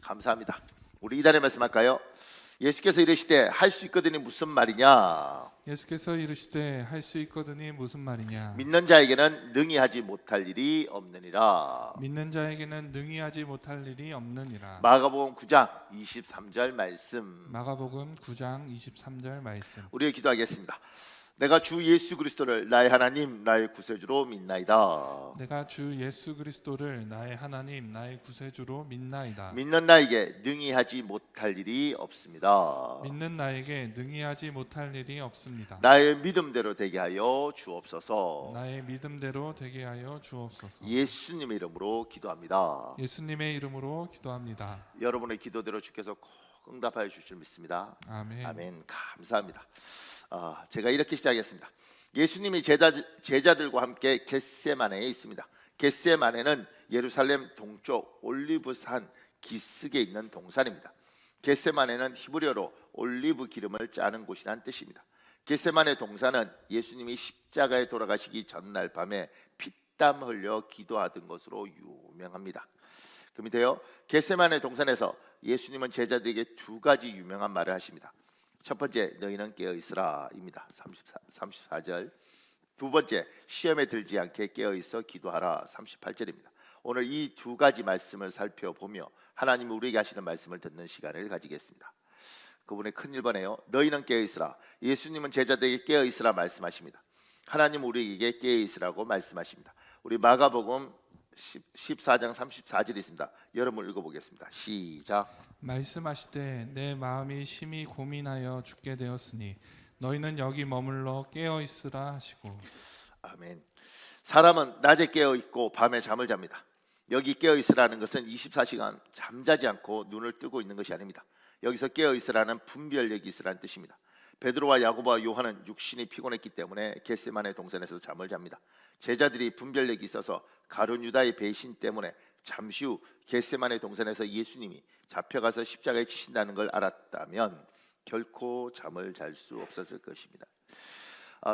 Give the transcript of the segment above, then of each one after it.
감사합니다. 우리 이단의 말씀할까요? 예수께서 이르시되 할 수 있거든이 무슨 말이냐? 예수께서 이르시되 할 수 있거든이 무슨 말이냐? 믿는 자에게는 능히 하지 못할 일이 없느니라. 믿는 자에게는 능히 하지 못할 일이 없느니라. 마가복음 9장 23절 말씀. 마가복음 9장 23절 말씀. 우리 기도하겠습니다. 내가 주 예수 그리스도를 나의 하나님 나의 구세주로 믿나이다. 내가 주 예수 그리스도를 나의 하나님 나의 구세주로 믿나이다. 믿는 나에게 능히 하지 못할 일이 없습니다. 믿는 나에게 능히 하지 못할 일이 없습니다. 나의 믿음대로 되게 하여 주옵소서. 나의 믿음대로 되게 하여 주옵소서. 예수님의 이름으로 기도합니다. 예수님의 이름으로 기도합니다. 여러분의 기도대로 주께서 꼭 응답하여 주실 줄 믿습니다. 아멘. 아멘. 감사합니다. 제가 이렇게 시작했습니다. 예수님이 제자들과 함께 겟세마네에 있습니다. 겟세마네는 예루살렘 동쪽 올리브산 기슭에 있는 동산입니다. 겟세마네는 히브리어로 올리브 기름을 짜는 곳이란 뜻입니다. 겟세마네 동산은 예수님이 십자가에 돌아가시기 전날 밤에 피땀 흘려 기도하던 것으로 유명합니다. 그 밑에요. 겟세마네 동산에서 예수님은 제자들에게 두 가지 유명한 말을 하십니다. 첫 번째, 너희는 깨어있으라입니다. 34절. 두 번째, 시험에 들지 않게 깨어있어 기도하라. 38절입니다. 오늘 이 두 가지 말씀을 살펴보며 하나님이 우리에게 하시는 말씀을 듣는 시간을 가지겠습니다. 그분의 큰 1번에요. 너희는 깨어있으라. 예수님은 제자들에게 깨어있으라 말씀하십니다. 하나님은 우리에게 깨어있으라고 말씀하십니다. 우리 마가복음 14장 34절이 있습니다. 여러분 읽어보겠습니다. 시작. 말씀하시되 내 마음이 심히 고민하여 죽게 되었으니 너희는 여기 머물러 깨어 있으라 하시고. 아멘. 사람은 낮에 깨어 있고 밤에 잠을 잡니다. 여기 깨어 있으라는 것은 24시간 잠자지 않고 눈을 뜨고 있는 것이 아닙니다. 여기서 깨어 있으라는 분별력이 있으라는 뜻입니다. 베드로와 야고보와 요한은 육신이 피곤했기 때문에 겟세마네 동산에서 잠을 잡니다. 제자들이 분별력이 있어서 가룟 유다의 배신 때문에 잠시 후 겟세마네 동산에서 예수님이 잡혀가서 십자가에 치신다는 걸 알았다면 결코 잠을 잘 수 없었을 것입니다.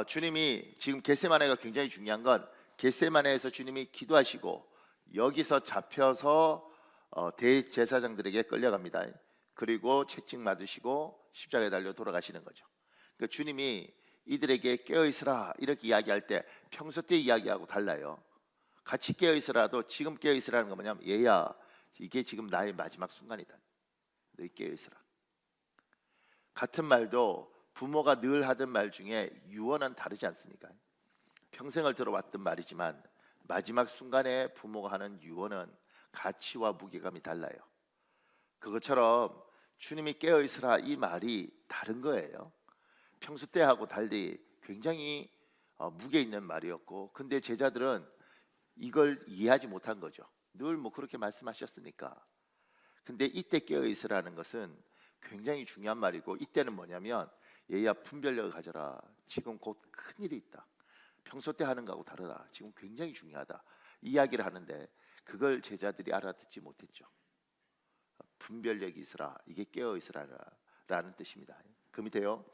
주님이 지금 겟세마네가 굉장히 중요한 건 겟세마네에서 주님이 기도하시고 여기서 잡혀서 대제사장들에게 끌려갑니다. 그리고 채찍 맞으시고 십자가에 달려 돌아가시는 거죠. 그러니까 주님이 이들에게 깨어있으라 이렇게 이야기할 때 평소 때 이야기하고 달라요. 같이 깨어있으라도 지금 깨어있으라는 건 뭐냐면 얘야 이게 지금 나의 마지막 순간이다. 너희 깨어있으라. 같은 말도 부모가 늘 하던 말 중에 유언은 다르지 않습니까? 평생을 들어왔던 말이지만 마지막 순간에 부모가 하는 유언은 가치와 무게감이 달라요. 그것처럼 주님이 깨어있으라 이 말이 다른 거예요. 평소 때하고 달리 굉장히 무게 있는 말이었고, 근데 제자들은 이걸 이해하지 못한 거죠. 늘 뭐 그렇게 말씀하셨으니까. 근데 이때 깨어있으라는 것은 굉장히 중요한 말이고, 이때는 뭐냐면 얘야 분별력을 가져라. 지금 곧 큰일이 있다. 평소 때 하는 거하고 다르다. 지금 굉장히 중요하다. 이야기를 하는데 그걸 제자들이 알아듣지 못했죠. 분별력이 있으라. 이게 깨어있으라라는 뜻입니다. 그 밑에요.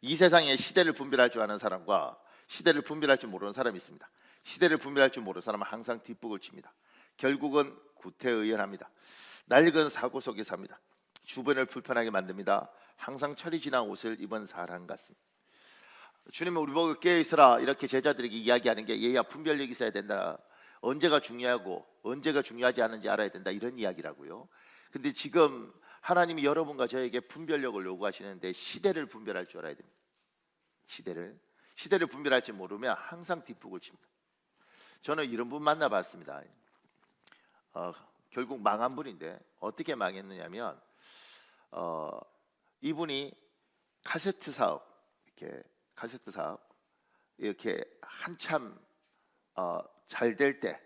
이 세상에 시대를 분별할 줄 아는 사람과 시대를 분별할 줄 모르는 사람이 있습니다. 시대를 분별할 줄 모르는 사람은 항상 뒷북을 칩니다. 결국은 구태의연합니다. 낡은 사고 속에 삽니다. 주변을 불편하게 만듭니다. 항상 철이 지난 옷을 입은 사람 같습니다. 주님은 우리 보고 깨어있으라 이렇게 제자들에게 이야기하는 게 얘야 분별력이 있어야 된다. 언제가 중요하고 언제가 중요하지 않은지 알아야 된다 이런 이야기라고요. 근데 지금 하나님이 여러분과 저에게 분별력을 요구하시는데 시대를 분별할 줄 알아야 됩니다. 시대를 분별할 줄 모르면 항상 뒷북을 칩니다. 저는 이런 분 만나봤습니다. 결국 망한 분인데 어떻게 망했느냐면 이분이 카세트 사업 이렇게 한참 잘 될 때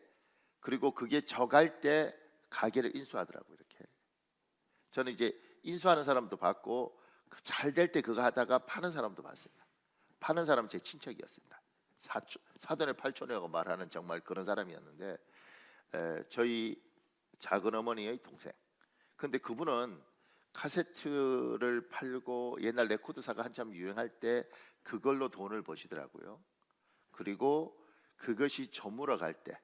그리고 그게 저갈 때 가게를 인수하더라고요. 이렇게 저는 이제 인수하는 사람도 봤고 잘 될 때 그거 하다가 파는 사람도 봤습니다. 파는 사람은 제 친척이었습니다. 사돈의 팔촌이라고 말하는 정말 그런 사람이었는데 저희 작은 어머니의 동생. 근데 그분은 카세트를 팔고 옛날 레코드사가 한참 유행할 때 그걸로 돈을 버시더라고요. 그리고 그것이 저물어 갈 때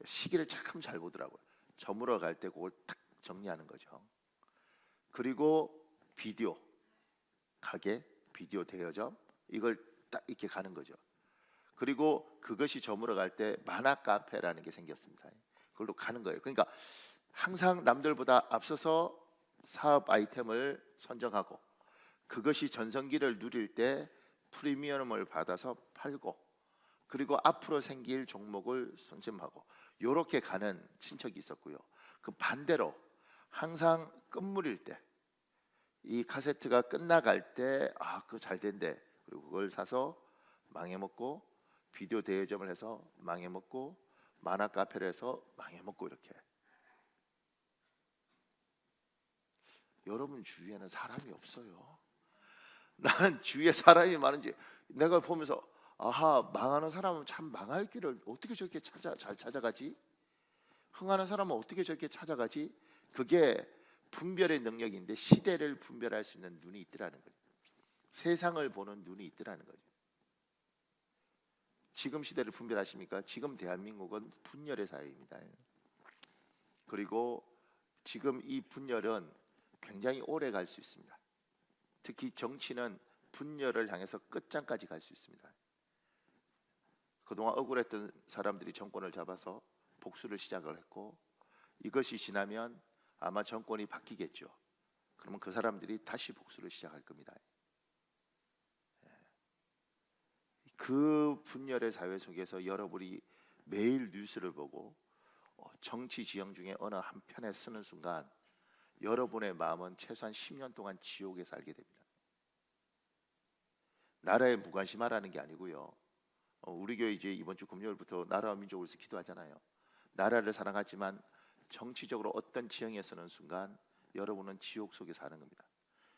시기를 참 잘 보더라고요. 저물어 갈 때 그걸 탁 정리하는 거죠. 그리고 비디오 가게, 비디오 대여점, 이걸 딱 이렇게 가는 거죠. 그리고 그것이 저물어 갈 때 만화 카페라는 게 생겼습니다. 그걸로 가는 거예요. 그러니까 항상 남들보다 앞서서 사업 아이템을 선정하고, 그것이 전성기를 누릴 때 프리미엄을 받아서 팔고, 그리고 앞으로 생길 종목을 선점하고, 이렇게 가는 친척이 있었고요. 그 반대로 항상 끝물일 때, 이 카세트가 끝나갈 때 그거 잘 된대, 그리고 그걸 사서 망해먹고, 비디오 대여점을 해서 망해먹고, 만화 카페를 해서 망해먹고, 이렇게. 여러분 주위에는 사람이 없어요. 나는 주위에 사람이 많은지 내가 보면서 망하는 사람은 참 망할 길을 어떻게 저렇게 잘 찾아가지? 흥하는 사람은 어떻게 저렇게 찾아가지? 그게 분별의 능력인데, 시대를 분별할 수 있는 눈이 있더라는 거죠. 세상을 보는 눈이 있더라는 거죠. 지금 시대를 분별하십니까? 지금 대한민국은 분열의 사회입니다. 그리고 지금 이 분열은 굉장히 오래 갈 수 있습니다. 특히 정치는 분열을 향해서 끝장까지 갈 수 있습니다. 그동안 억울했던 사람들이 정권을 잡아서 복수를 시작을 했고, 이것이 지나면 아마 정권이 바뀌겠죠. 그러면 그 사람들이 다시 복수를 시작할 겁니다. 그 분열의 사회 속에서 여러분이 매일 뉴스를 보고 정치 지형 중에 어느 한 편에 쓰는 순간, 여러분의 마음은 최소한 10년 동안 지옥에 살게 됩니다. 나라에 무관심하라는 게 아니고요. 우리 교회 이제 이번 주 금요일부터 나라와 민족을 위해서 기도하잖아요. 나라를 사랑하지만 정치적으로 어떤 지형에 서는 순간 여러분은 지옥 속에 사는 겁니다.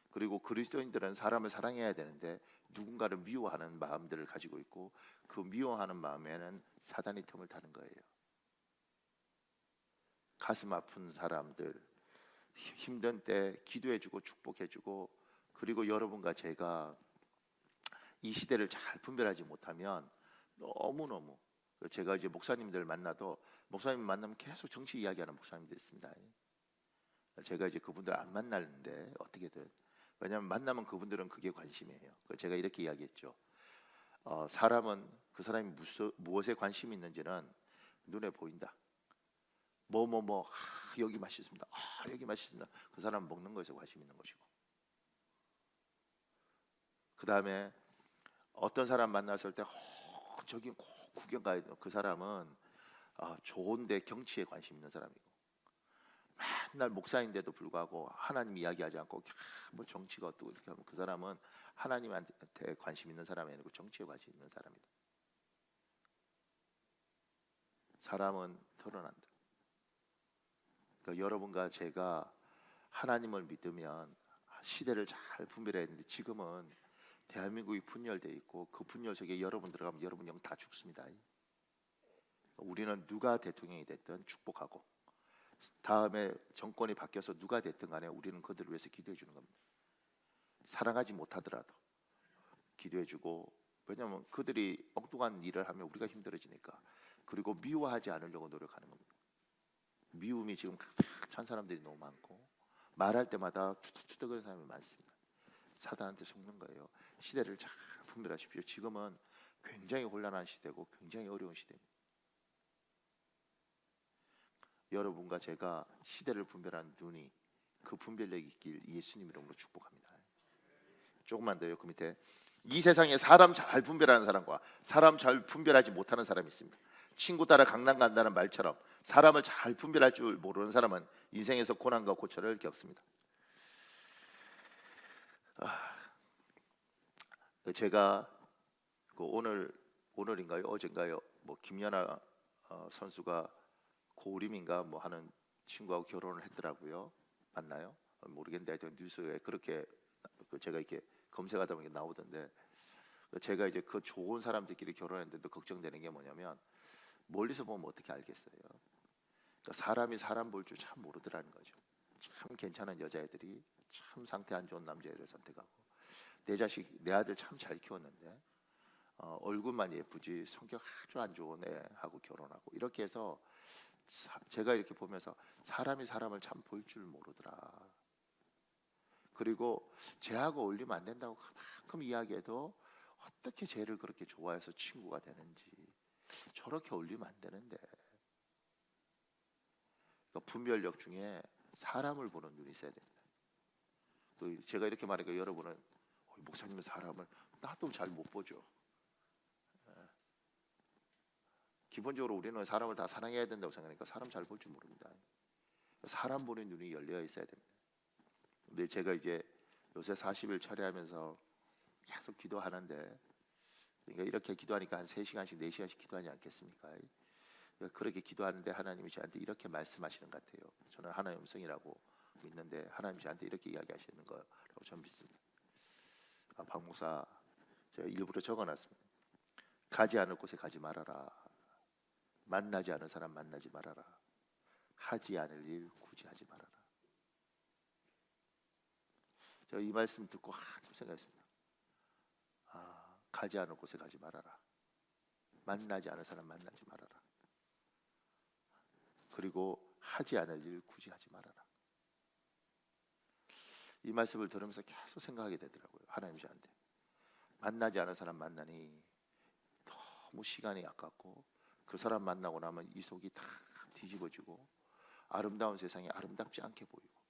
그리고 그리스도인들은 사람을 사랑해야 되는데 누군가를 미워하는 마음들을 가지고 있고, 그 미워하는 마음에는 사단이 틈을 타는 거예요. 가슴 아픈 사람들, 힘든 때 기도해주고 축복해주고, 그리고 여러분과 제가 이 시대를 잘 분별하지 못하면 너무너무, 제가 이제 목사님들 만나도, 목사님 만나면 계속 정치 이야기하는 목사님들 있습니다. 제가 이제 그분들 안 만나는데 어떻게든, 왜냐하면 만나면 그분들은 그게 관심이에요. 제가 이렇게 이야기했죠. 사람은 그 사람이 무엇에 관심이 있는지는 눈에 보인다. 여기 맛있습니다. 여기 맛있습니다. 그 사람은 먹는 것에 관심 있는 것이고, 그 다음에 어떤 사람 만났을 때 저기 꼭 구경 가야 돼요. 그 사람은 좋은데 경치에 관심 있는 사람이고, 맨날 목사인데도 불구하고 하나님 이야기하지 않고 뭐 정치가 어떻고 이렇게 하면 그 사람은 하나님한테 관심 있는 사람이 아니고 정치에 관심 있는 사람이다. 사람은 드러난다. 그러니까 여러분과 제가 하나님을 믿으면 시대를 잘 분별해야 되는데, 지금은 대한민국이 분열되어 있고, 그 분열 속에 여러분 들어가면 여러분 영 다 죽습니다. 우리는 누가 대통령이 됐든 축복하고, 다음에 정권이 바뀌어서 누가 됐든 간에 우리는 그들을 위해서 기도해 주는 겁니다. 사랑하지 못하더라도 기도해 주고, 왜냐하면 그들이 엉뚱한 일을 하면 우리가 힘들어지니까. 그리고 미워하지 않으려고 노력하는 겁니다. 미움이 지금 가득 찬 사람들이 너무 많고, 말할 때마다 투덕투덕거리는 사람이 많습니다. 사단한테 속는 거예요. 시대를 잘 분별하십시오. 지금은 굉장히 혼란한 시대고 굉장히 어려운 시대입니다. 여러분과 제가 시대를 분별하는 눈이, 그 분별력이 있길 예수님 이름으로 축복합니다. 조금만 더요. 그 밑에 이 세상에 사람 잘 분별하는 사람과 사람 잘 분별하지 못하는 사람이 있습니다. 친구 따라 강남 간다는 말처럼 사람을 잘 분별할 줄 모르는 사람은 인생에서 고난과 고초를 겪습니다. 제가 오늘인가요, 어젠가요, 뭐 김연아 선수가 고우림인가 뭐 하는 친구하고 결혼을 했더라고요. 맞나요? 모르겠는데 하여튼 뉴스에 그렇게 제가 이렇게 검색하다 보니까 나오던데, 제가 이제 그 좋은 사람들끼리 결혼했는데도 걱정되는 게 뭐냐면, 멀리서 보면 어떻게 알겠어요? 그러니까 사람이 사람 볼 줄 참 모르더라는 거죠. 참 괜찮은 여자애들이 참 상태 안 좋은 남자애를 선택하고, 내 아들 참 잘 키웠는데 얼굴만 예쁘지 성격 아주 안 좋은 애하고 결혼하고, 이렇게 해서 제가 이렇게 보면서 사람이 사람을 참 볼 줄 모르더라. 그리고 쟤하고 어울리면 안 된다고 그만큼 이야기해도 어떻게 쟤를 그렇게 좋아해서 친구가 되는지, 저렇게 어울리면 안 되는데. 그러니까 분별력 중에 사람을 보는 눈이 있어야 됩니다. 또 제가 이렇게 말하니까 여러분은 목사님은 사람을, 나도 잘 못 보죠. 기본적으로 우리는 사람을 다 사랑해야 된다고 생각하니까 사람 잘 볼 줄 모릅니다. 사람 보는 눈이 열려 있어야 됩니다. 근데 제가 이제 요새 40일 철회하면서 계속 기도하는데, 그러니까 이렇게 기도하니까 한 3시간씩 4시간씩 기도하지 않겠습니까? 그렇게 기도하는데 하나님이 저한테 이렇게 말씀하시는 것 같아요. 저는 하나님의 음성이라고 믿는데 하나님이 저한테 이렇게 이야기하시는 거라고 저는 믿습니다. 박 목사, 제가 일부러 적어놨습니다. 가지 않을 곳에 가지 말아라. 만나지 않은 사람 만나지 말아라. 하지 않을 일 굳이 하지 말아라. 제가 이 말씀 듣고 한참 생각했습니다. 가지 않을 곳에 가지 말아라. 만나지 않은 사람 만나지 말아라. 그리고 하지 않을 일 굳이 하지 말아라. 이 말씀을 들으면서 계속 생각하게 되더라고요. 하나님 저한테 만나지 않은 사람 만나니 너무 시간이 아깝고, 그 사람 만나고 나면 이 속이 다 뒤집어지고 아름다운 세상이 아름답지 않게 보이고,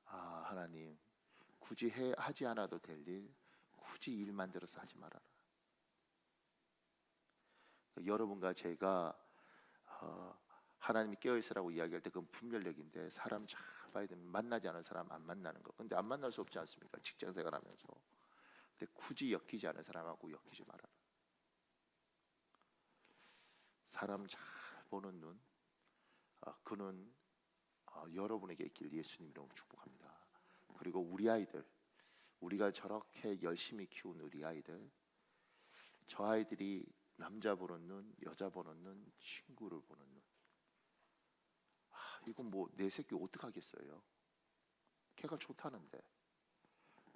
하나님 굳이 하지 않아도 될 일 굳이 일 만들어서 하지 말아라. 여러분과 제가 하나님이 깨어있으라고 이야기할 때 그건 분별력인데, 사람 잘 봐야 되면 만나지 않은 사람 안 만나는 거. 근데 안 만날 수 없지 않습니까? 직장생활 하면서. 근데 굳이 엮이지 않은 사람하고 엮이지 말아라. 사람 잘 보는 눈, 그는 여러분에게 있길 예수님 이름으로 축복합니다. 그리고 우리 아이들, 우리가 저렇게 열심히 키운 우리 아이들, 저 아이들이 남자 보는 눈, 여자 보는 눈, 친구를 보는 눈. 이건 뭐 내 새끼 어떡하겠어요? 걔가 좋다는데,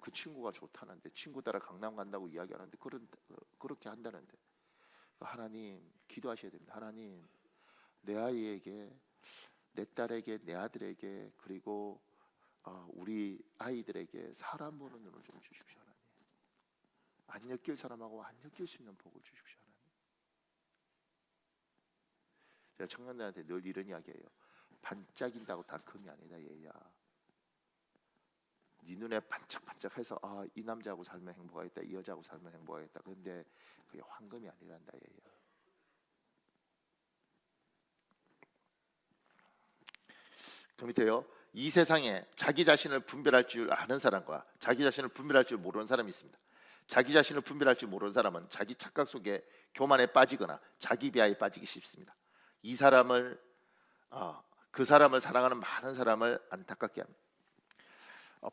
그 친구가 좋다는데, 친구 따라 강남 간다고 이야기하는데 그렇게 한다는데, 하나님 기도하셔야 됩니다. 하나님 내 아이에게, 내 딸에게, 내 아들에게, 그리고 우리 아이들에게 사람 보는 눈을 좀 주십시오. 하나님 안 엮일 사람하고 안 엮일 수 있는 복을 주십시오. 하나님. 제가 청년들한테 늘 이런 이야기해요. 반짝인다고 다 금이 아니다 얘야. 네 눈에 반짝반짝해서 이 남자하고 살면 행복하겠다, 이 여자하고 살면 행복하겠다. 그런데 그게 황금이 아니란다 얘야. 그 밑에요. 이 세상에 자기 자신을 분별할 줄 아는 사람과 자기 자신을 분별할 줄 모르는 사람이 있습니다. 자기 자신을 분별할 줄 모르는 사람은 자기 착각 속에 교만에 빠지거나 자기 비하에 빠지기 쉽습니다. 이 사람을 그 사람을 사랑하는 많은 사람을 안타깝게 합니다.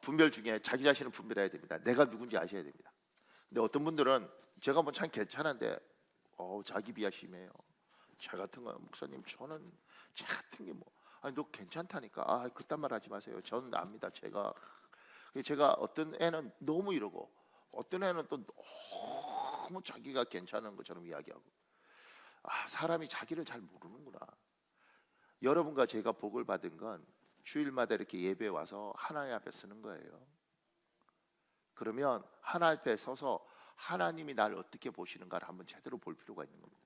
분별 중에 자기 자신을 분별해야 됩니다. 내가 누군지 아셔야 됩니다. 근데 어떤 분들은 제가 뭐 참 괜찮은데 자기 비하 심해요. 저 같은 거 목사님, 저는 제 같은 게 뭐 너 괜찮다니까. 그딴 말 하지 마세요. 저는 압니다. 제가 어떤 애는 너무 이러고, 어떤 애는 또 너무 자기가 괜찮은 것처럼 이야기하고. 사람이 자기를 잘 모르는구나. 여러분과 제가 복을 받은 건 주일마다 이렇게 예배에 와서 하나님 앞에 서는 거예요. 그러면 하나님 앞에 서서 하나님이 나를 어떻게 보시는가를 한번 제대로 볼 필요가 있는 겁니다.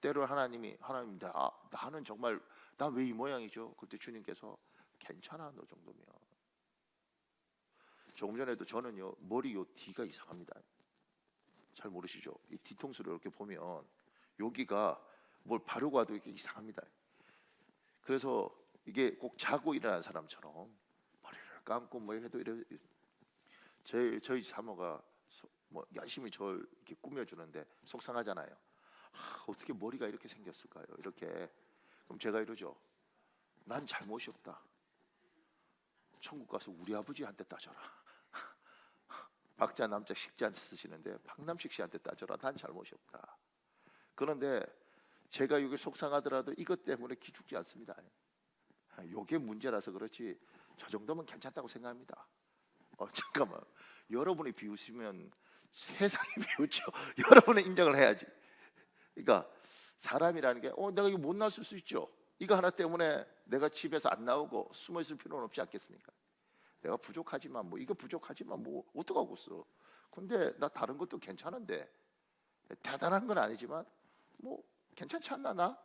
때로 하나님 나는 정말 나 왜 이 모양이죠? 그때 주님께서 괜찮아 너 정도면. 조금 전에도 저는요 머리 요 뒤가 이상합니다. 잘 모르시죠? 이 뒤통수를 이렇게 보면 여기가 뭘 바르고 와도 이렇게 이상합니다. 그래서 이게 꼭 자고 일어난 사람처럼 머리를 감고 뭐 해도 저희 사모가 뭐 열심히 저를 이렇게 꾸며주는데 속상하잖아요. 어떻게 머리가 이렇게 생겼을까요? 이렇게. 그럼 제가 이러죠. 난 잘못이 없다. 천국 가서 우리 아버지한테 따져라. 박자 남자 식자 쓰시는데 박남식 씨한테 따져라. 난 잘못이 없다. 그런데 제가 이게 속상하더라도 이것 때문에 기죽지 않습니다. 이게 문제라서 그렇지 저 정도면 괜찮다고 생각합니다. 잠깐만, 여러분이 비웃으면 세상이 비웃죠. 여러분은 인정을 해야지. 그러니까 사람이라는 게 내가 이거 못 나설 수 있죠. 이거 하나 때문에 내가 집에서 안 나오고 숨어 있을 필요는 없지 않겠습니까? 내가 부족하지만 뭐 이거 부족하지만 뭐 어떡하겠어. 근데 나 다른 것도 괜찮은데 대단한 건 아니지만 뭐 괜찮지 않나 나?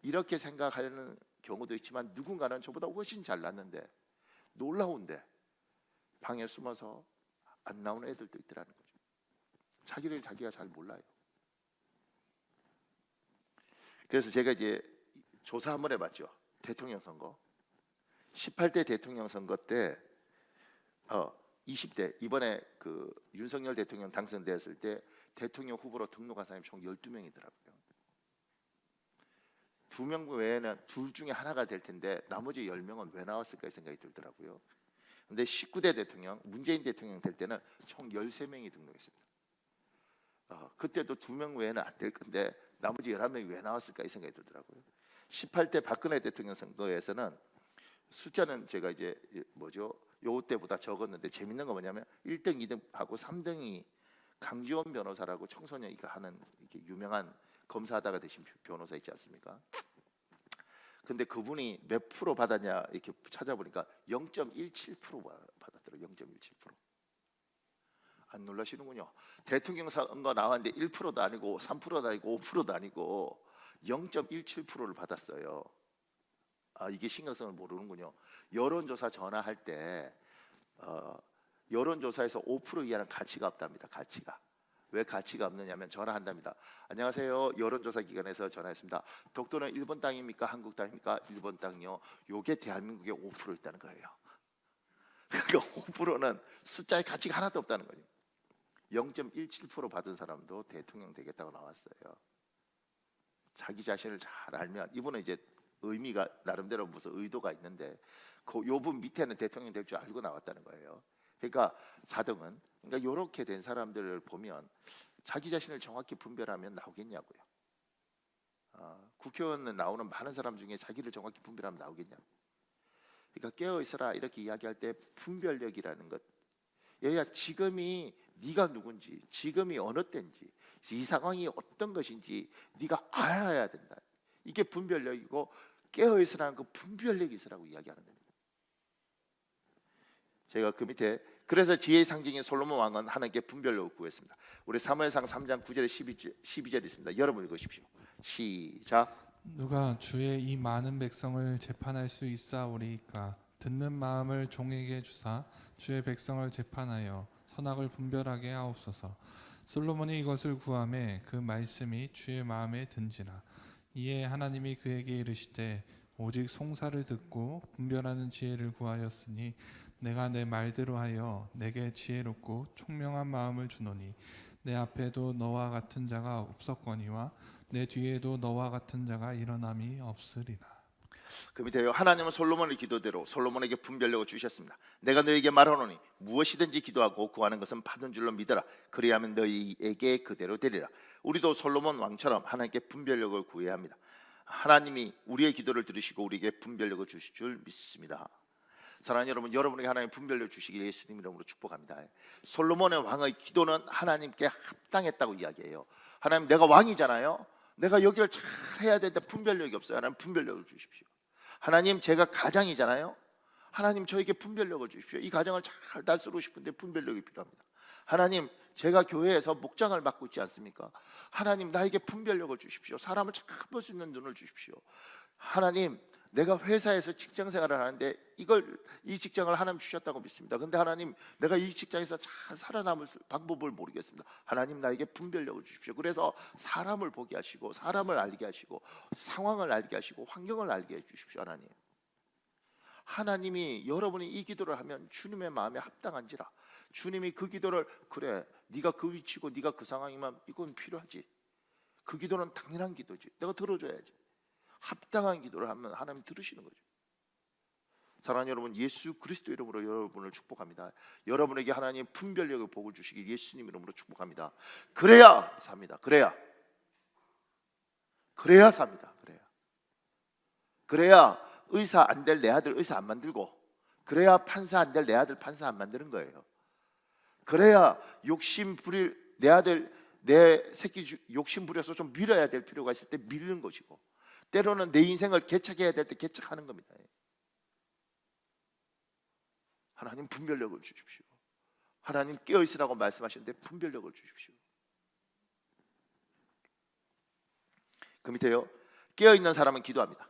이렇게 생각하는 경우도 있지만 누군가는 저보다 훨씬 잘났는데 놀라운데 방에 숨어서 안 나오는 애들도 있더라는 거죠. 자기를 자기가 잘 몰라요. 그래서 제가 이제 조사 한번 해봤죠. 대통령 선거 18대 대통령 선거 때 20대 이번에 그 윤석열 대통령 당선되었을 때 대통령 후보로 등록한 사람이 총 12명이더라고요. 2명 외에는 둘 중에 하나가 될 텐데 나머지 10명은 왜 나왔을까 생각이 들더라고요. 근데 19대 대통령 문재인 대통령 될 때는 총 13명이 등록했습니다. 그때도 2명 외에는 안 될 건데 나머지 11명이 왜 나왔을까 이 생각이 들더라고요. 18대 박근혜 대통령 선거에서는 숫자는 제가 이제 요 때보다 적었는데 재밌는 건 뭐냐면 1등, 2등하고 3등이 강지원 변호사라고 청소년이가 하는 이렇게 유명한 검사하다가 되신 변호사 있지 않습니까? 근데 그분이 몇 프로 받았냐 이렇게 찾아보니까 0.17% 받았더라고요. 0.17%. 안 놀라시는군요. 대통령 선거 나왔는데 1%도 아니고 3%도 아니고 5%도 아니고 0.17%를 받았어요. 이게 심각성을 모르는군요. 여론조사 전화할 때 여론조사에서 5% 이하는 가치가 없답니다. 가치가. 왜 가치가 없느냐면 전화한답니다. 안녕하세요. 여론조사 기관에서 전화했습니다. 독도는 일본 땅입니까? 한국 땅입니까? 일본 땅이요. 요게 대한민국에 5% 있다는 거예요. 그러니까 5%는 숫자의 가치가 하나도 없다는 거죠. 0.17% 받은 사람도 대통령 되겠다고 나왔어요. 자기 자신을 잘 알면 이분은 이제 의미가 나름대로 무슨 의도가 있는데 요분 밑에는 대통령 될 줄 알고 나왔다는 거예요. 그러니까 4등은 그러니까 이렇게 된 사람들을 보면 자기 자신을 정확히 분별하면 나오겠냐고요. 국회의원 나오는 많은 사람 중에 자기를 정확히 분별하면 나오겠냐고. 그러니까 깨어 있어라 이렇게 이야기할 때 분별력이라는 것. 얘야 지금이 네가 누군지, 지금이 어느 때인지, 이 상황이 어떤 것인지 네가 알아야 된다. 이게 분별력이고 깨어 있으라는 그 분별력이 있으라고 이야기하는 겁니다. 제가 그 밑에 그래서 지혜의 상징인 솔로몬 왕은 하나님께 분별력을 구했습니다. 우리 사무엘상 3장 9절에 12절 있습니다. 여러분 읽으십시오. 시작. 누가 주의 이 많은 백성을 재판할 수 있사오리이까 듣는 마음을 종에게 주사 주의 백성을 재판하여 선악을 분별하게 하옵소서. 솔로몬이 이것을 구하매 그 말씀이 주의 마음에 든지라. 이에 하나님이 그에게 이르시되 오직 송사를 듣고 분별하는 지혜를 구하였으니 내가 내 말대로 하여 내게 지혜롭고 총명한 마음을 주노니 내 앞에도 너와 같은 자가 없었거니와 내 뒤에도 너와 같은 자가 일어남이 없으리라. 그 밑에요. 하나님은 솔로몬의 기도대로 솔로몬에게 분별력을 주셨습니다. 내가 너에게 말하노니 무엇이든지 기도하고 구하는 것은 받은 줄로 믿어라. 그리하면 너희에게 그대로 되리라. 우리도 솔로몬 왕처럼 하나님께 분별력을 구해야 합니다. 하나님이 우리의 기도를 들으시고 우리에게 분별력을 주실 줄 믿습니다. 사랑하는 여러분, 여러분에게 하나님 분별력 주시길 예수님 이름으로 축복합니다. 솔로몬의 왕의 기도는 하나님께 합당했다고 이야기해요. 하나님, 내가 왕이잖아요. 내가 여기를 잘 해야 되는데 분별력이 없어요. 하나님 분별력을 주십시오. 하나님, 제가 가장이잖아요. 하나님, 저에게 분별력을 주십시오. 이 가정을 잘 다스리고 싶은데 분별력이 필요합니다. 하나님, 제가 교회에서 목장을 맡고 있지 않습니까? 하나님, 나에게 분별력을 주십시오. 사람을 잘 볼 수 있는 눈을 주십시오. 하나님, 내가 회사에서 직장 생활을 하는데 이 직장을 하나님 주셨다고 믿습니다. 근데 하나님, 내가 이 직장에서 잘 살아남을 방법을 모르겠습니다. 하나님, 나에게 분별력을 주십시오. 그래서 사람을 보게 하시고 사람을 알게 하시고 상황을 알게 하시고 환경을 알게 해 주십시오. 하나님, 하나님이 여러분이 이 기도를 하면 주님의 마음에 합당한지라. 주님이 그 기도를 그래, 네가 그 위치고 네가 그 상황이면 이건 필요하지. 그 기도는 당연한 기도지. 내가 들어줘야지. 합당한 기도를 하면 하나님 들으시는 거죠. 사랑하는 여러분, 예수 그리스도 이름으로 여러분을 축복합니다. 여러분에게 하나님 분별력의 복을 주시길 예수님 이름으로 축복합니다. 그래야 삽니다. 그래야 삽니다. 그래야 의사 안 될 내 아들 의사 안 만들고, 그래야 판사 안 될 내 아들 판사 안 만드는 거예요. 그래야 욕심 부릴 내 아들 내 새끼 욕심 부려서 좀 밀어야 될 필요가 있을 때 밀는 것이고, 때로는 내 인생을 개척해야 될 때 개척하는 겁니다. 하나님 분별력을 주십시오. 하나님 깨어 있으라고 말씀하시는데 분별력을 주십시오. 그 밑에요, 깨어 있는 사람은 기도합니다.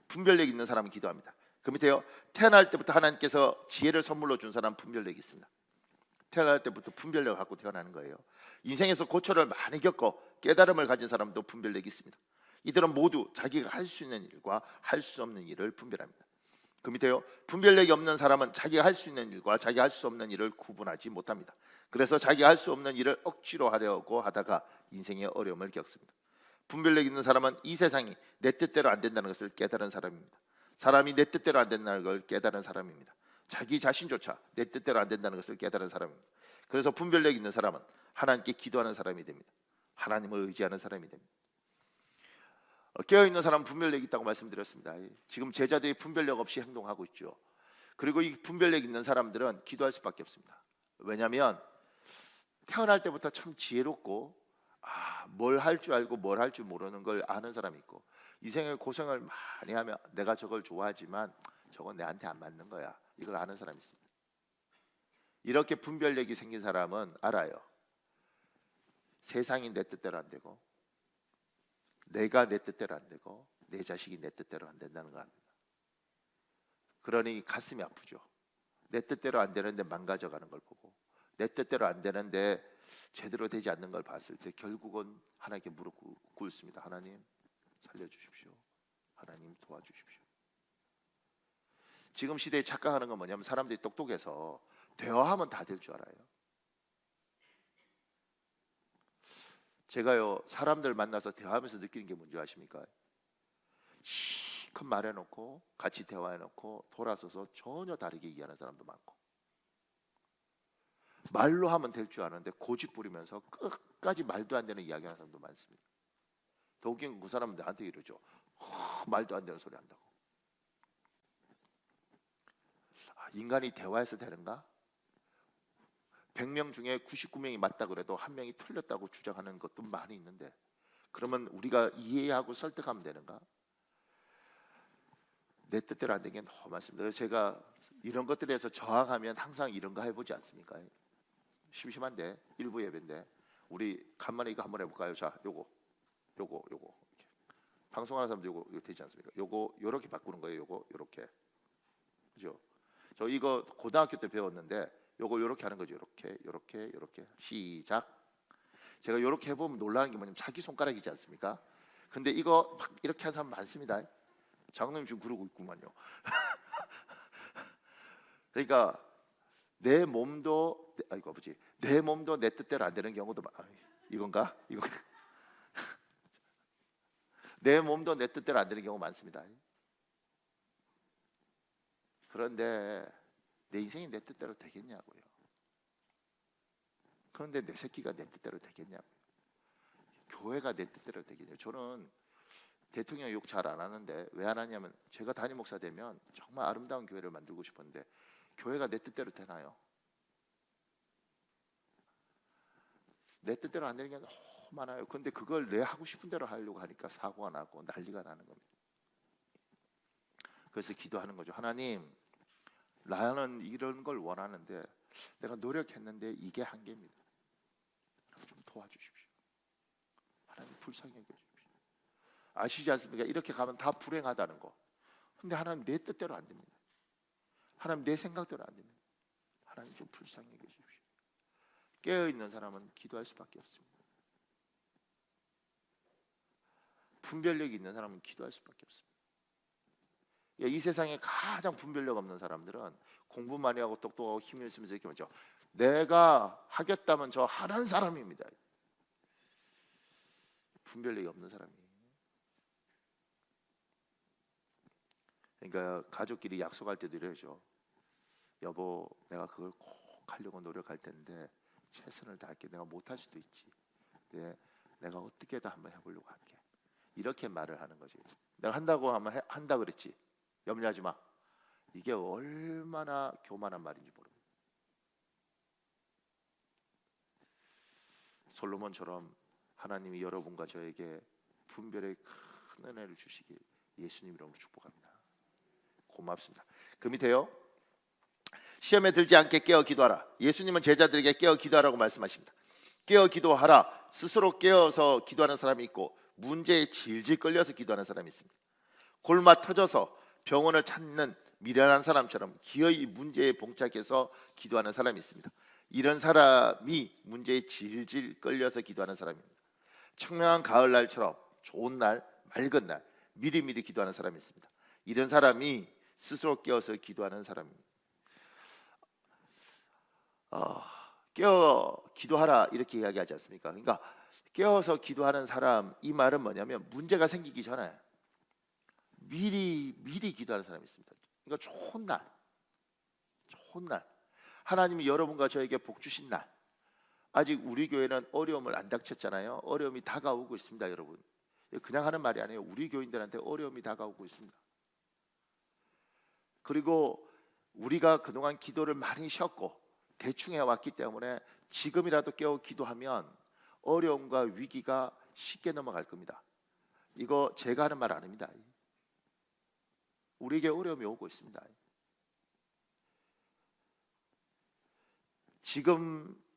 분별력 있는 사람은 기도합니다. 그 밑에요, 태어날 때부터 하나님께서 지혜를 선물로 준 사람 분별력이 있습니다. 태어날 때부터 분별력을 갖고 태어나는 거예요. 인생에서 고초를 많이 겪고 깨달음을 가진 사람도 분별력이 있습니다. 이들은 모두 자기가 할 수 있는 일과 할 수 없는 일을 분별합니다. 그 밑에요, 분별력이 없는 사람은 자기가 할 수 있는 일과 자기가 할 수 없는 일을 구분하지 못합니다. 그래서 자기가 할 수 없는 일을 억지로 하려고 하다가 인생의 어려움을 겪습니다. 분별력 있는 사람은 이 세상이 내 뜻대로 안 된다는 것을 깨달은 사람입니다. 사람이 내 뜻대로 안 된다는 걸 깨달은 사람입니다. 자기 자신조차 내 뜻대로 안 된다는 것을 깨달은 사람입니다. 그래서 분별력 있는 사람은 하나님께 기도하는 사람이 됩니다. 하나님을 의지하는 사람이 됩니다. 깨어있는 사람은 분별력이 있다고 말씀드렸습니다. 지금 제자들이 분별력 없이 행동하고 있죠. 그리고 이 분별력 있는 사람들은 기도할 수밖에 없습니다. 왜냐하면 태어날 때부터 참 지혜롭고 뭘 할 줄 알고 뭘 할 줄 모르는 걸 아는 사람이 있고, 인생의 고생을 많이 하면 내가 저걸 좋아하지만 저건 내한테 안 맞는 거야, 이걸 아는 사람이 있습니다. 이렇게 분별력이 생긴 사람은 알아요. 세상이 내 뜻대로 안 되고, 내가 내 뜻대로 안 되고, 내 자식이 내 뜻대로 안 된다는 걸 압니다. 그러니 가슴이 아프죠. 내 뜻대로 안 되는데 망가져가는 걸 보고, 내 뜻대로 안 되는데 제대로 되지 않는 걸 봤을 때 결국은 하나님께 무릎 꿇습니다. 하나님 살려주십시오. 하나님 도와주십시오. 지금 시대에 착각하는 건 뭐냐면, 사람들이 똑똑해서 대화하면 다 될 줄 알아요. 제가요, 사람들 만나서 대화하면서 느끼는 게 뭔지 아십니까? 실컷 말해놓고 같이 대화해놓고 돌아서서 전혀 다르게 얘기하는 사람도 많고, 말로 하면 될 줄 아는데 고집 부리면서 끝까지 말도 안 되는 이야기하는 사람도 많습니다. 더 웃긴 건 그 사람은 나한테 이러죠. 말도 안 되는 소리 한다고. 인간이 대화해서 되는가? 100명 중에 99명이 맞다 그래도 한 명이 틀렸다고 주장하는 것도 많이 있는데, 그러면 우리가 이해하고 설득하면 되는가? 내 뜻대로 안 되는 게 너무 많습니다. 그래서 제가 이런 것들에서 저항하면 항상 이런 거 해보지 않습니까? 심심한데 일부 예배인데 우리 간만에 이거 한번 해볼까요? 자, 요거 이렇게. 방송하는 사람도 요거 되지 않습니까? 요거 요렇게 바꾸는 거예요. 요거 요렇게, 그죠? 저 이거 고등학교 때 배웠는데 요거 요렇게 하는 거죠. 요렇게 시작. 제가 요렇게 해보면 놀라는 게 뭐냐면 자기 손가락이지 않습니까? 근데 이거 막 이렇게 하는 사람 많습니다. 장로님 지금 그러고 있구만요. 그러니까 내 몸도 내 몸도 내 뜻대로 안 되는 경우도 이건가? 내 몸도 내 뜻대로 안 되는 경우 많습니다. 그런데 내 인생이 내 뜻대로 되겠냐고요. 그런데 내 새끼가 내 뜻대로 되겠냐고요. 교회가 내 뜻대로 되겠냐고요. 저는 대통령 욕 잘 안 하는데 왜 안 하냐면, 제가 담임 목사 되면 정말 아름다운 교회를 만들고 싶었는데 교회가 내 뜻대로 되나요? 내 뜻대로 안 되는 게 너무 많아요. 근데 그걸 내 하고 싶은 대로 하려고 하니까 사고가 나고 난리가 나는 겁니다. 그래서 기도하는 거죠. 하나님, 나는 이런 걸 원하는데 내가 노력했는데 이게 한계입니다. 좀 도와주십시오. 하나님 불쌍히 여겨주십시오. 아시지 않습니까? 이렇게 가면 다 불행하다는 거. 근데 하나님 내 뜻대로 안 됩니다. 하나님 내 생각대로 안 됩니다. 하나님 좀 불쌍히 여겨주십시오. 깨어있는 사람은 기도할 수밖에 없습니다. 분별력이 있는 사람은 기도할 수밖에 없습니다. 이 세상에 가장 분별력 없는 사람들은 공부 많이 하고 똑똑하고 힘이 있으면서 이렇게 먼저 내가 하겠다면 저 하는 사람입니다. 분별력이 없는 사람이에요. 그러니까 가족끼리 약속할 때도 이러죠. 여보, 내가 그걸 꼭 하려고 노력할 텐데 최선을 다할게. 내가 못할 수도 있지. 내가 어떻게든 한번 해보려고 할게. 이렇게 말을 하는 거지. 내가 한다고 하면 한다 그랬지. 염려하지 마. 이게 얼마나 교만한 말인지 모릅니다. 솔로몬처럼 하나님이 여러분과 저에게 분별의 큰 은혜를 주시길 예수님 이름으로 축복합니다. 고맙습니다. 그 밑에요. 시험에 들지 않게 깨어 기도하라. 예수님은 제자들에게 깨어 기도하라고 말씀하십니다. 깨어 기도하라. 스스로 깨어서 기도하는 사람이 있고 문제에 질질 끌려서 기도하는 사람이 있습니다. 골마 터져서 병원을 찾는 미련한 사람처럼 기어이 문제에 봉착해서 기도하는 사람이 있습니다. 이런 사람이 문제에 질질 끌려서 기도하는 사람입니다. 청명한 가을날처럼 좋은 날, 맑은 날 미리미리 기도하는 사람이 있습니다. 이런 사람이 스스로 깨어서 기도하는 사람입니다. 깨어 기도하라 이렇게 이야기하지 않습니까? 그러니까 깨어서 기도하는 사람, 이 말은 뭐냐면 문제가 생기기 전에 미리 기도하는 사람이 있습니다. 그러니까 좋은 날 하나님이 여러분과 저에게 복 주신 날, 아직 우리 교회는 어려움을 안 닥쳤잖아요. 어려움이 다가오고 있습니다, 여러분. 그냥 하는 말이 아니에요. 우리 교인들한테 어려움이 다가오고 있습니다. 그리고 우리가 그동안 기도를 많이 쉬었고 대충 해왔기 때문에 지금이라도 깨어 기도하면 어려움과 위기가 쉽게 넘어갈 겁니다. 이거 제가 하는 말 아닙니다. 우리에게 어려움이 오고 있습니다.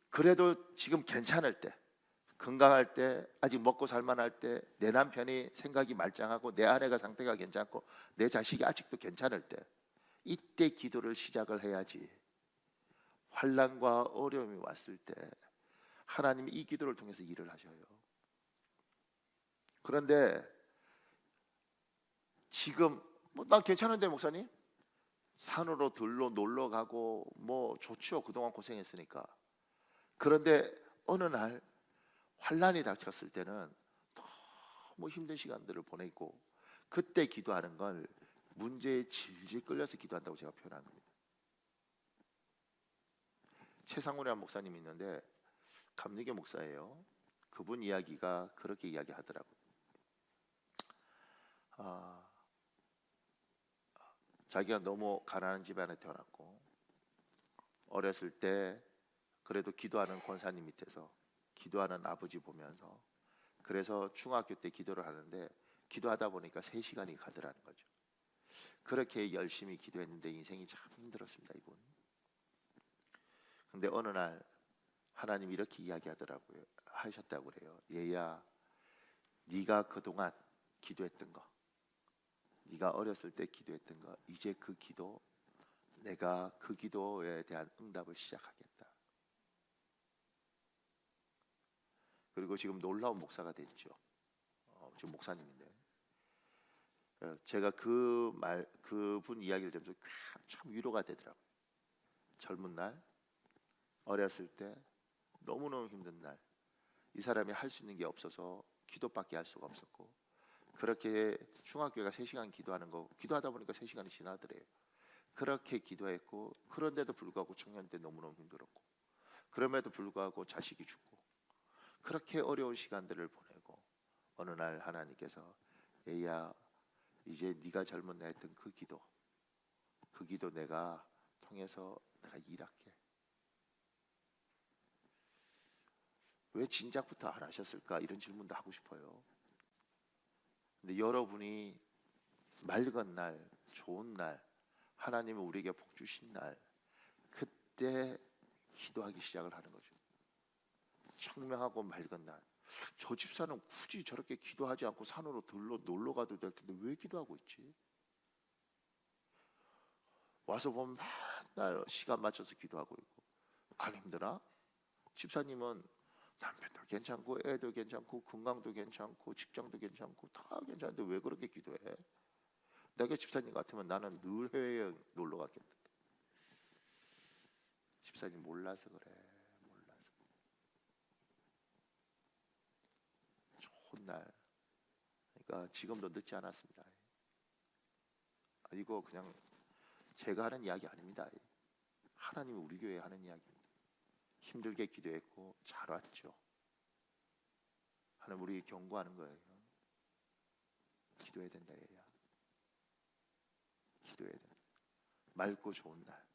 그래도 지금 괜찮을 때, 건강할 때, 아직 먹고 살만할 때, 내 남편이 생각이 말짱하고 내 아내가 상태가 괜찮고 내 자식이 아직도 괜찮을 때, 이때 기도를 시작을 해야지. 환난과 어려움이 왔을 때 하나님이 이 기도를 통해서 일을 하셔요. 그런데 지금 난 괜찮은데 목사님, 산으로 들로 놀러 가고 뭐 좋죠. 그동안 고생했으니까. 그런데 어느 날 환난이 닥쳤을 때는 너무 힘든 시간들을 보내고 그때 기도하는 걸 문제에 질질 끌려서 기도한다고 제가 표현한 겁니다. 최상훈이라는 목사님이 있는데 감리교 목사예요. 그분 이야기가 그렇게 이야기하더라고요. 자기가 너무 가난한 집안에 태어났고 어렸을 때 그래도 기도하는 권사님 밑에서 기도하는 아버지 보면서, 그래서 중학교 때 기도를 하는데 기도하다 보니까 3시간이 가더라는 거죠. 그렇게 열심히 기도했는데 인생이 참 힘들었습니다, 이분. 근데 어느 날 하나님이 이렇게 이야기하더라고요. 하셨다고 그래요. 얘야, 네가 그동안 기도했던 거, 네가 어렸을 때 기도했던 거, 이제 그 기도, 내가 그 기도에 대한 응답을 시작하겠다. 그리고 지금 놀라운 목사가 됐죠. 지금 목사님인데 제가 그분 이야기를 들으면서 참 위로가 되더라고요. 젊은 날, 어렸을 때 너무너무 힘든 날, 이 사람이 할 수 있는 게 없어서 기도밖에 할 수가 없었고, 그렇게 중학교가 3시간 기도하는 거, 기도하다 보니까 3시간이 지나더래요. 그렇게 기도했고, 그런데도 불구하고 청년 때 너무너무 힘들었고, 그럼에도 불구하고 자식이 죽고, 그렇게 어려운 시간들을 보내고 어느 날 하나님께서 애야, 이제 네가 젊은 날 했던 그 기도 내가 통해서 내가 일할게. 왜 진작부터 안 하셨을까? 이런 질문도 하고 싶어요. 근데 여러분이 맑은 날, 좋은 날, 하나님은 우리에게 복 주신 날, 그때 기도하기 시작을 하는 거죠. 청명하고 맑은 날. 저 집사는 굳이 저렇게 기도하지 않고 산으로 들로 놀러 가도 될 텐데 왜 기도하고 있지? 와서 보면 맨날 시간 맞춰서 기도하고 있고. 안 힘드나? 집사님은 남편도 괜찮고 애도 괜찮고 건강도 괜찮고 직장도 괜찮고 다 괜찮은데 왜 그렇게 기도해? 내가 집사님 같으면 나는 늘 해외여행 놀러 갔겠다. 집사님 몰라서 그래. 몰라서. 좋은 날. 그러니까 지금도 늦지 않았습니다. 이거 그냥 제가 하는 이야기 아닙니다. 하나님이 우리 교회에 하는 이야기입니다. 힘들게 기도했고 잘 왔죠. 하나님 우리에게 경고하는 거예요. 기도해야 된다, 얘야. 기도해야 된다. 맑고 좋은 날,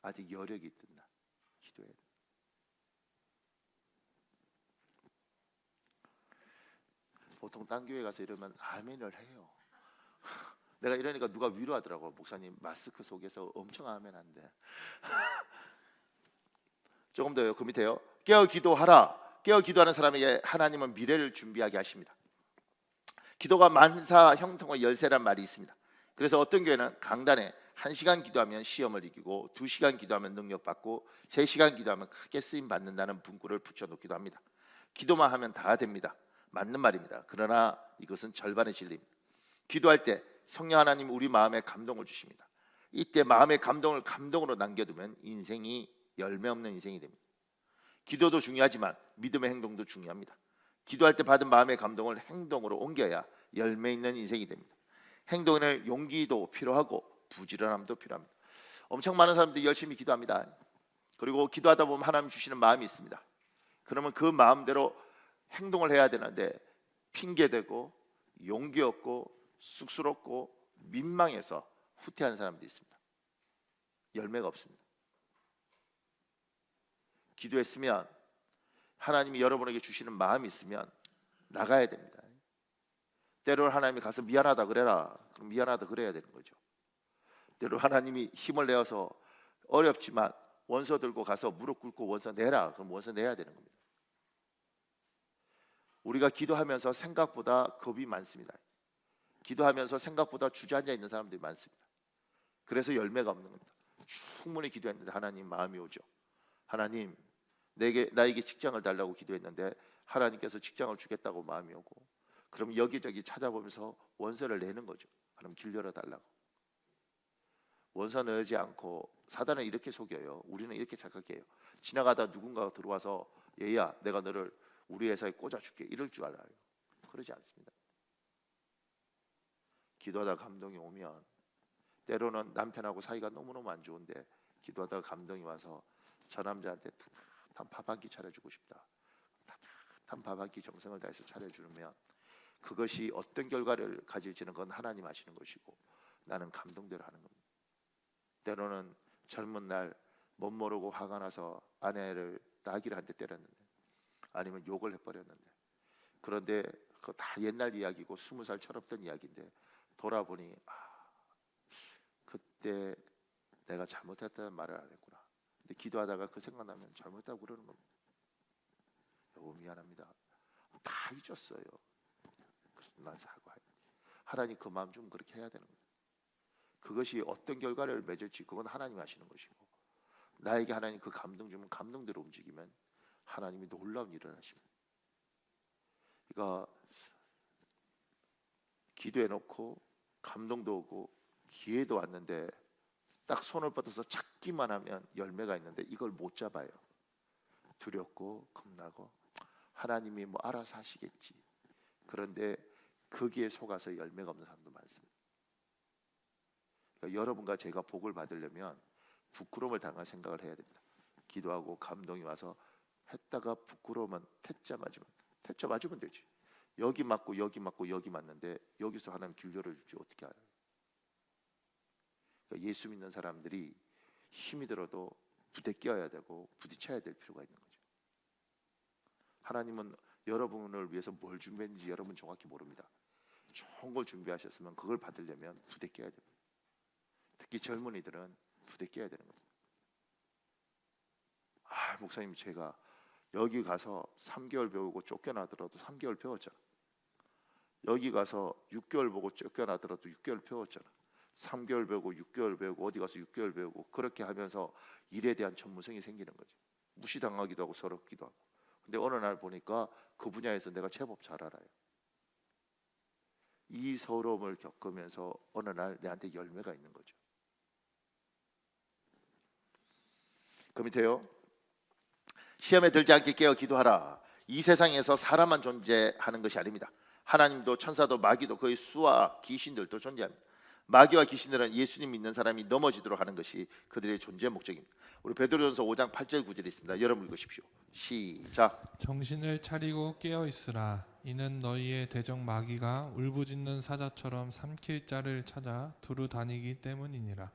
아직 여력이 있던 날 기도해야 된다. 보통 딴 교회 가서 이러면 아멘을 해요. 내가 이러니까 누가 위로하더라고. 목사님 마스크 속에서 엄청 아멘 한대. 조금 더요. 그 밑에요. 깨어 기도하라. 깨어 기도하는 사람에게 하나님은 미래를 준비하게 하십니다. 기도가 만사 형통의 열쇠란 말이 있습니다. 그래서 어떤 교회는 강단에 1시간 기도하면 시험을 이기고 2시간 기도하면 능력받고 3시간 기도하면 크게 쓰임 받는다는 문구를 붙여놓기도 합니다. 기도만 하면 다 됩니다. 맞는 말입니다. 그러나 이것은 절반의 진리입니다. 기도할 때 성령 하나님 우리 마음에 감동을 주십니다. 이때 마음의 감동을 감동으로 남겨두면 인생이 열매 없는 인생이 됩니다. 기도도 중요하지만 믿음의 행동도 중요합니다. 기도할 때 받은 마음의 감동을 행동으로 옮겨야 열매 있는 인생이 됩니다. 행동에는 용기도 필요하고 부지런함도 필요합니다. 엄청 많은 사람들이 열심히 기도합니다. 그리고 기도하다 보면 하나님 주시는 마음이 있습니다. 그러면 그 마음대로 행동을 해야 되는데 핑계대고 용기 없고 쑥스럽고 민망해서 후퇴하는 사람들이 있습니다. 열매가 없습니다. 기도했으면 하나님이 여러분에게 주시는 마음이 있으면 나가야 됩니다. 때로는 하나님이 가서 미안하다 그래라. 그럼 미안하다 그래야 되는 거죠. 때로 하나님이 힘을 내어서 어렵지만 원서 들고 가서 무릎 꿇고 원서 내라. 그럼 원서 내야 되는 겁니다. 우리가 기도하면서 생각보다 겁이 많습니다. 기도하면서 생각보다 주저앉아 있는 사람들이 많습니다. 그래서 열매가 없는 겁니다. 충분히 기도했는데 하나님 마음이 오죠. 하나님 나에게 직장을 달라고 기도했는데 하나님께서 직장을 주겠다고 마음이 오고, 그럼 여기저기 찾아보면서 원서를 내는 거죠. 그럼 길 열어달라고. 원서 내지 않고 사단은 이렇게 속여요. 우리는 이렇게 착각해요. 지나가다 누군가가 들어와서 얘야 내가 너를 우리 회사에 꽂아줄게 이럴 줄 알아요. 그러지 않습니다. 기도하다 감동이 오면, 때로는 남편하고 사이가 너무너무 안 좋은데 기도하다가 감동이 와서 저 남자한테 따뜻한 밥 한 끼 차려주고 싶다. 따뜻한 밥 한 끼 정성을 다해서 차려주면 그것이 어떤 결과를 가질지는 건 하나님 아시는 것이고 나는 감동대로 하는 겁니다. 때로는 젊은 날 못 모르고 화가 나서 아내를 나귀를 한 대 때렸는데, 아니면 욕을 해버렸는데, 그런데 그거 다 옛날 이야기고 20살 철없던 이야기인데 돌아보니 그때 내가 잘못했다는 말을 안 했구나. 근데 기도하다가 그 생각나면 잘못했다고 그러는 겁니다. 여보 미안합니다. 다 잊었어요. 그래서 난 사과해. 하나님 그 마음 좀 그렇게 해야 되는 거예요. 그것이 어떤 결과를 맺을지 그건 하나님 아시는 것이고, 나에게 하나님 그 감동 주면 감동대로 움직이면 하나님이 놀라운 일을 하십니다. 그러니까 기도해놓고 감동도 오고 기회도 왔는데 딱 손을 뻗어서 찾기만 하면 열매가 있는데 이걸 못 잡아요. 두렵고 겁나고 하나님이 뭐 알아서 하시겠지. 그런데 거기에 속아서 열매가 없는 사람도 많습니다. 그러니까 여러분과 제가 복을 받으려면 부끄러움을 당할 생각을 해야 됩니다. 기도하고 감동이 와서 했다가 부끄러우면 퇴짜 맞으면 되지. 여기 맞고 여기 맞고 여기 맞는데 여기서 하나님 길 열어줄지 어떻게 알아요? 그러니까 예수 믿는 사람들이 힘이 들어도 부대껴야 되고 부딪혀야 될 필요가 있는 거죠. 하나님은 여러분을 위해서 뭘 준비했는지 여러분 정확히 모릅니다. 좋은 걸 준비하셨으면 그걸 받으려면 부대껴야 됩니다. 특히 젊은이들은 부대껴야 되는 겁니다. 목사님 제가 여기 가서 3개월 배우고 쫓겨나더라도 3개월 배웠잖아. 여기 가서 6개월 보고 쫓겨나더라도 6개월 배웠잖아. 3개월 배우고 6개월 배우고 어디 가서 6개월 배우고 그렇게 하면서 일에 대한 전문성이 생기는 거지. 무시당하기도 하고 서럽기도 하고. 근데 어느 날 보니까 그 분야에서 내가 제법 잘 알아요. 이 서러움을 겪으면서 어느 날 내한테 열매가 있는 거죠. 그 밑에요. 시험에 들지 않게 깨어 기도하라. 이 세상에서 사람만 존재하는 것이 아닙니다. 하나님도 천사도 마귀도 그의 수와 귀신들도 존재합니다. 마귀와 귀신들은 예수님 믿는 사람이 넘어지도록 하는 것이 그들의 존재 목적입니다. 우리 베드로전서 5장 8절 9절에 있습니다. 여러분 읽으십시오. 시작. 정신을 차리고 깨어 있으라. 이는 너희의 대적 마귀가 울부짖는 사자처럼 삼킬 자를 찾아 두루 다니기 때문이니라.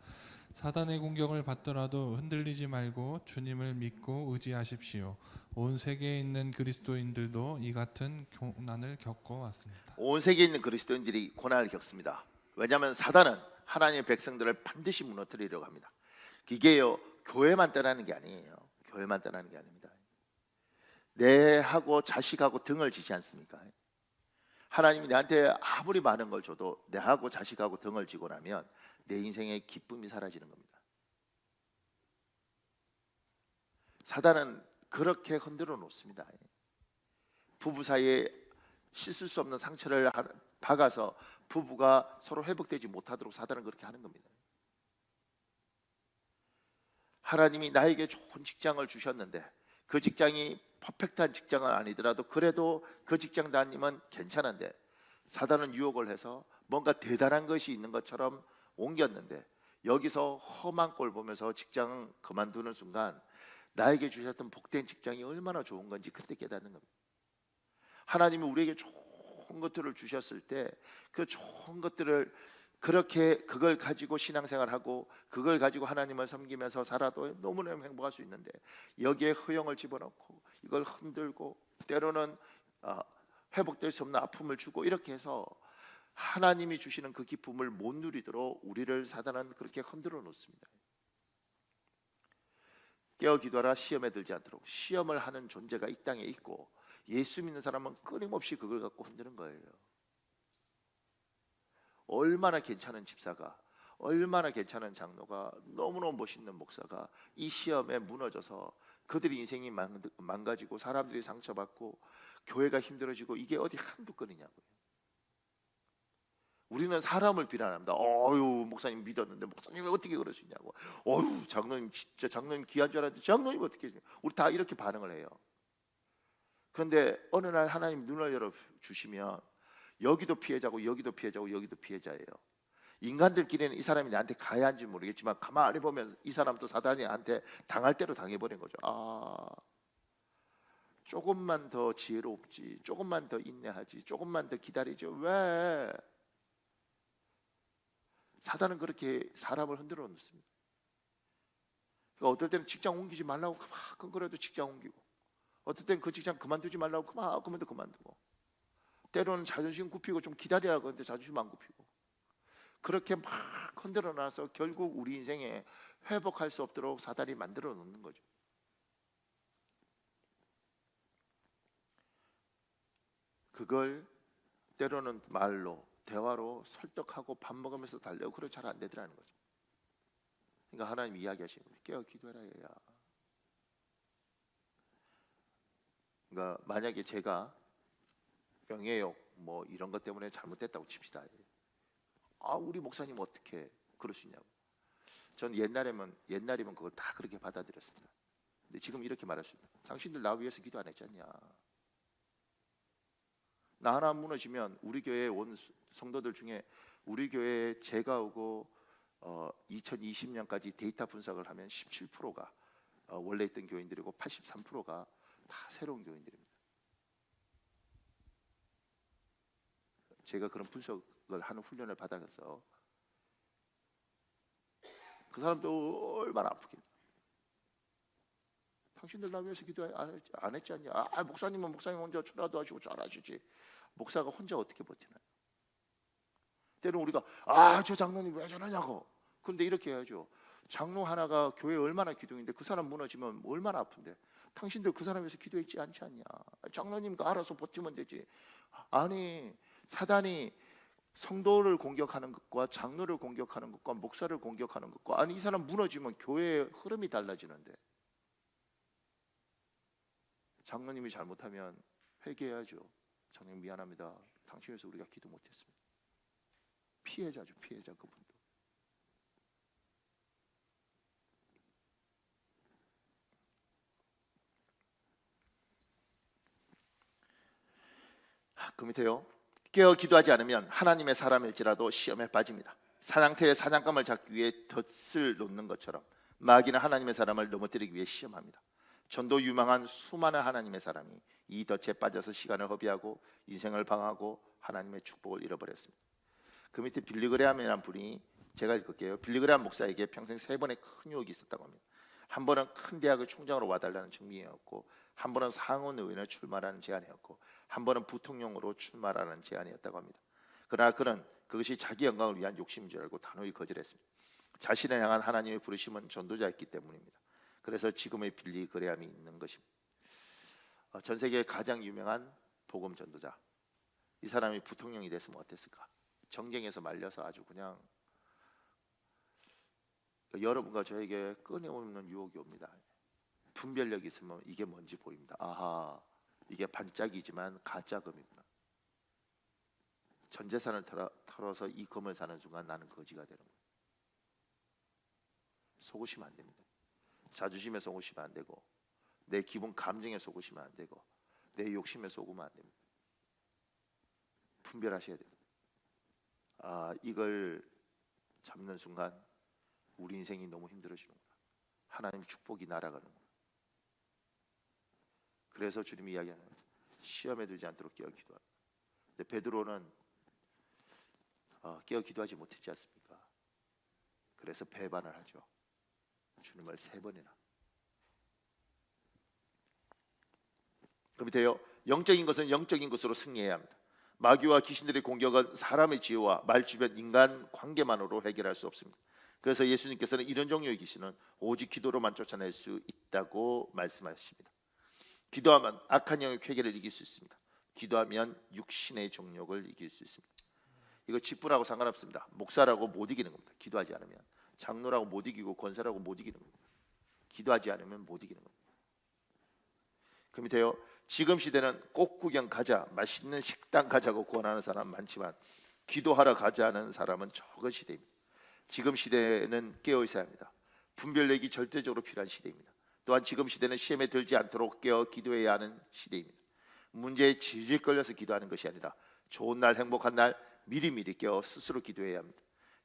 사단의 공격을 받더라도 흔들리지 말고 주님을 믿고 의지하십시오. 온 세계에 있는 그리스도인들도 이 같은 고난을 겪어왔습니다. 온 세계에 있는 그리스도인들이 고난을 겪습니다. 왜냐하면 사단은 하나님의 백성들을 반드시 무너뜨리려고 합니다. 이게요, 교회만 떠나는 게 아니에요. 교회만 떠나는 게 아닙니다. 내하고 자식하고 등을 지지 않습니까? 하나님이 나한테 아무리 많은 걸 줘도 내하고 자식하고 등을 지고 나면 내 인생의 기쁨이 사라지는 겁니다. 사단은 그렇게 흔들어 놓습니다. 부부 사이에 씻을 수 없는 상처를 박아서 부부가 서로 회복되지 못하도록 사단은 그렇게 하는 겁니다. 하나님이 나에게 좋은 직장을 주셨는데 그 직장이 퍼펙트한 직장은 아니더라도 그래도 그 직장 다니면 괜찮은데 사단은 유혹을 해서 뭔가 대단한 것이 있는 것처럼 옮겼는데 여기서 험한 꼴 보면서 직장 그만두는 순간 나에게 주셨던 복된 직장이 얼마나 좋은 건지 그때 깨닫는 겁니다. 하나님이 우리에게 좋은 것들을 주셨을 때 그 좋은 것들을 그렇게 그걸 가지고 신앙생활하고 그걸 가지고 하나님을 섬기면서 살아도 너무너무 행복할 수 있는데 여기에 허영을 집어넣고 이걸 흔들고 때로는 회복될 수 없는 아픔을 주고 이렇게 해서 하나님이 주시는 그 기쁨을 못 누리도록 우리를 사단은 그렇게 흔들어 놓습니다. 깨어 기도하라 시험에 들지 않도록. 시험을 하는 존재가 이 땅에 있고 예수 믿는 사람은 끊임없이 그걸 갖고 흔드는 거예요. 얼마나 괜찮은 집사가, 얼마나 괜찮은 장로가, 너무너무 멋있는 목사가 이 시험에 무너져서 그들의 인생이 망가지고 사람들이 상처받고 교회가 힘들어지고 이게 어디 한두 건이냐고요. 우리는 사람을 비난합니다. 어유 목사님 믿었는데 목사님이 어떻게 그럴 수 있냐고. 어유 장로님 진짜 장로님 귀한 줄 알았는데 장로님 어떻게 우리 다 이렇게 반응을 해요. 그런데 어느 날 하나님 눈을 열어 주시면 여기도 피해자고 여기도 피해자고 여기도 피해자예요. 인간들끼리는 이 사람이 나한테 가야 한지 모르겠지만 가만히 보면 이 사람도 사단이 나한테 당할 대로 당해버린 거죠. 조금만 더 지혜롭지, 조금만 더 인내하지, 조금만 더 기다리죠. 왜? 사단은 그렇게 사람을 흔들어 놓습니다. 그러니까 어떨 때는 직장 옮기지 말라고 그만큼 그래도 직장 옮기고, 어떨 때는 그 직장 그만두지 말라고 그만큼 그만두고, 때로는 자존심 굽히고 좀 기다리라고 하는데 자존심 안 굽히고, 그렇게 막 흔들어 놔서 결국 우리 인생에 회복할 수 없도록 사단이 만들어 놓는 거죠. 그걸 때로는 말로 대화로 설득하고 밥 먹으면서 달래고 그래 잘 안 되더라는 거죠. 그러니까 하나님 이야기하시는 거예요. 깨어 기도해라 얘야. 그러니까 만약에 제가 명예욕 뭐 이런 것 때문에 잘못됐다고 칩시다. 우리 목사님 어떻게 그럴 수 있냐고. 전 옛날이면 그걸 다 그렇게 받아들였습니다. 근데 지금 이렇게 말할 수 있습니다. 당신들 나 위해서 기도 안 했잖냐. 나 하나 무너지면 우리 교회 온 성도들 중에 우리 교회에 제가 오고 2020년까지 데이터 분석을 하면 17%가 원래 있던 교인들이고 83%가 다 새로운 교인들입니다. 제가 그런 분석을 하는 훈련을 받아서 그 사람도 얼마나 아프겠냐. 당신들 나 위해서 기도 안 했지 않냐. 목사님은 목사님 혼자 전화도 하시고 잘하시지. 목사가 혼자 어떻게 버티나요? 때로는 우리가 저 장로님 왜 저러냐고. 그런데 이렇게 해야죠. 장로 하나가 교회에 얼마나 기둥인데 그 사람 무너지면 얼마나 아픈데 당신들 그 사람 위해서 기도했지 않지 않냐. 장로님과 알아서 버티면 되지. 아니 사단이 성도를 공격하는 것과 장로를 공격하는 것과 목사를 공격하는 것과 이 사람 무너지면 교회의 흐름이 달라지는데 장로님이 잘못하면 회개해야죠. 장로님 미안합니다. 당신 위해서 우리가 기도 못했습니다. 피해자죠. 피해자 그분도. 그 밑에요. 깨어 기도하지 않으면 하나님의 사람일지라도 시험에 빠집니다. 사냥터에 사냥감을 잡기 위해 덫을 놓는 것처럼 마귀는 하나님의 사람을 넘어뜨리기 위해 시험합니다. 전도 유망한 수많은 하나님의 사람이 이 덫에 빠져서 시간을 허비하고 인생을 방하고 하나님의 축복을 잃어버렸습니다. 그 밑에 빌리그레함이라는 분이 제가 읽을게요. 빌리그레암 목사에게 평생 3번의 큰 유혹이 있었다고 합니다. 한 번은 큰 대학의 총장으로 와달라는 청빙이었고, 한 번은 상원 의원에 출마하는 제안이었고, 한 번은 부통령으로 출마하는 제안이었다고 합니다. 그러나 그는 그것이 자기 영광을 위한 욕심인 줄 알고 단호히 거절했습니다. 자신을 향한 하나님의 부르심은 전도자였기 때문입니다. 그래서 지금의 빌리그레암이 있는 것입니다. 전 세계 가장 유명한 복음 전도자, 이 사람이 부통령이 됐으면 어땠을까? 정쟁에서 말려서 아주 그냥, 여러분과 저에게 끊임없는 유혹이 옵니다. 분별력이 있으면 이게 뭔지 보입니다. 아하, 이게 반짝이지만 가짜 금이구나. 전 재산을 털어서 이 금을 사는 순간 나는 거지가 되는 거예요. 속으시면 안 됩니다. 자존심에 속으시면 안 되고, 내 기분 감정에 속으시면 안 되고, 내 욕심에 속으면 안 됩니다. 분별하셔야 됩니다. 이걸 잡는 순간 우리 인생이 너무 힘들어지는구나. 하나님 축복이 날아가는구나. 그래서 주님이 이야기하는 시험에 들지 않도록 깨어 기도하라. 근데 베드로는 깨어 기도하지 못했지 않습니까? 그래서 배반을 하죠. 주님을 3번이나. 그 밑에요. 영적인 것은 영적인 것으로 승리해야 합니다. 마귀와 귀신들의 공격은 사람의 지혜와 말 주변 인간 관계만으로 해결할 수 없습니다. 그래서 예수님께서는 이런 종류의 귀신은 오직 기도로만 쫓아낼 수 있다고 말씀하십니다. 기도하면 악한 영의 쾌계를 이길 수 있습니다. 기도하면 육신의 정욕을 이길 수 있습니다. 이거 직분하고 상관없습니다. 목사라고 못 이기는 겁니다. 기도하지 않으면. 장로라고 못 이기고 권사라고 못 이기는 겁니다. 기도하지 않으면 못 이기는 겁니다. 그 밑에요. 지금 시대는 꽃구경 가자, 맛있는 식당 가자고 권하는 사람 많지만 기도하러 가자는 사람은 적은 시대입니다. 지금 시대는 깨어 있어야 합니다. 분별력이 절대적으로 필요한 시대입니다. 또한 지금 시대는 시험에 들지 않도록 깨어 기도해야 하는 시대입니다. 문제에 질질 끌려서 기도하는 것이 아니라 좋은 날, 행복한 날 미리미리 깨어 스스로 기도해야 합니다.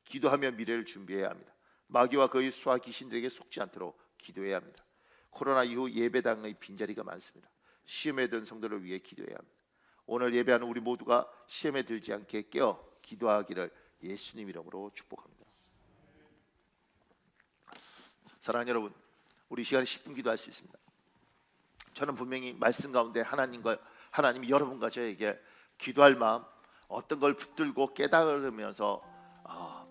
기도하며 미래를 준비해야 합니다. 마귀와 그의 수하 귀신들에게 속지 않도록 기도해야 합니다. 코로나 이후 예배당의 빈자리가 많습니다. 시험에 든 성도를 위해 기도해야 합니다. 오늘 예배하는 우리 모두가 시험에 들지 않게 깨어 기도하기를 예수님 이름으로 축복합니다. 사랑하는 여러분, 우리 이 시간에 10분 기도할 수 있습니다. 저는 분명히 말씀 가운데 하나님이 여러분과 저에게 기도할 마음, 어떤 걸 붙들고 깨달으면서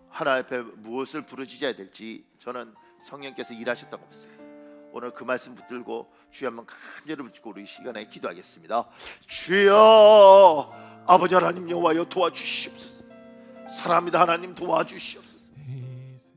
하나님 앞에 무엇을 부르짖어야 될지 저는 성령께서 일하셨던 것 같습니다. 오늘 그 말씀 붙들고 주여 한번 간절히 붙들고 우리 시간에 기도하겠습니다. 주여, 아버지 하나님 여호와여 도와주시옵소서. 사랑합니다. 하나님 도와주시옵소서.